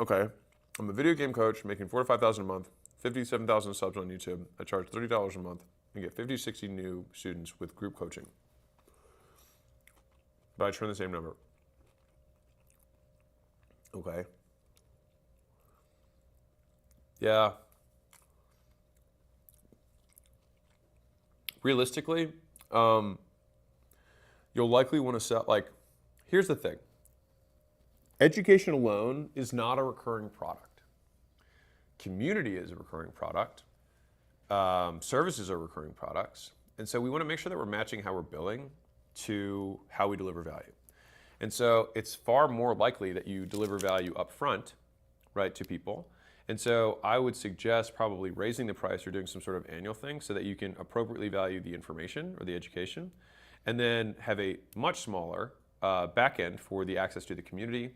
okay, I'm a video game coach making $4,000 to $5,000 a month, 57,000 subs on YouTube. I charge $30 a month and get 50, 60 new students with group coaching. But I turn the same number. Okay. Yeah. Realistically, you'll likely want to sell, like, here's the thing. Education alone is not a recurring product. Community is a recurring product. Services are recurring products. And so we want to make sure that we're matching how we're billing to how we deliver value. And so it's far more likely that you deliver value up front, right, to people. And so I would suggest probably raising the price or doing some sort of annual thing so that you can appropriately value the information or the education, and then have a much smaller back end for the access to the community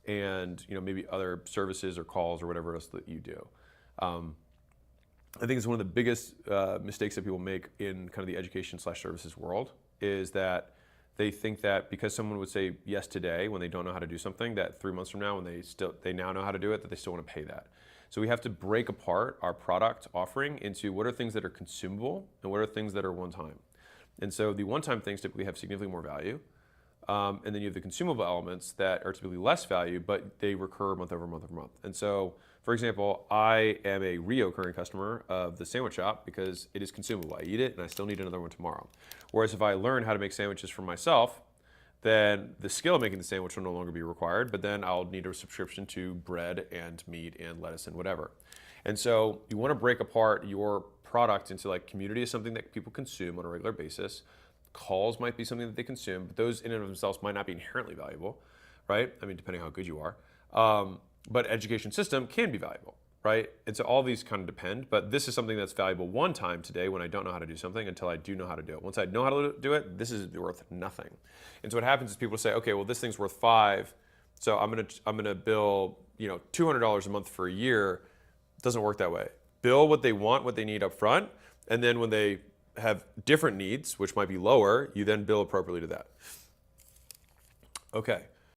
and maybe other services or calls or whatever else that you do. I think it's one of the biggest mistakes that people make in kind of the education/services world is that they think that because someone would say yes today when they don't know how to do something, that 3 months from now when they now know how to do it, that they still want to pay that. So we have to break apart our product offering into what are things that are consumable and what are things that are one time. And so the one-time things typically have significantly more value. And then you have the consumable elements that are typically less value, but they recur month over month over month. And so, for example, I am a reoccurring customer of the sandwich shop because it is consumable. I eat it and I still need another one tomorrow. Whereas if I learn how to make sandwiches for myself, then the skill of making the sandwich will no longer be required, but then I'll need a subscription to bread and meat and lettuce and whatever. And so you want to break apart your product into, like, community is something that people consume on a regular basis. Calls might be something that they consume, but those in and of themselves might not be inherently valuable, right? I mean, depending how good you are. But education system can be valuable, right? And so all these kind of depend, but this is something that's valuable one time today when I don't know how to do something until I do know how to do it. Once I know how to do it, this is worth nothing. And so what happens is people say, okay, well, this thing's worth $5, so I'm gonna bill $200 a month for a year. It doesn't work that way. Bill what they want, what they need up front, and then when they have different needs, which might be lower, you then bill appropriately to that. Okay.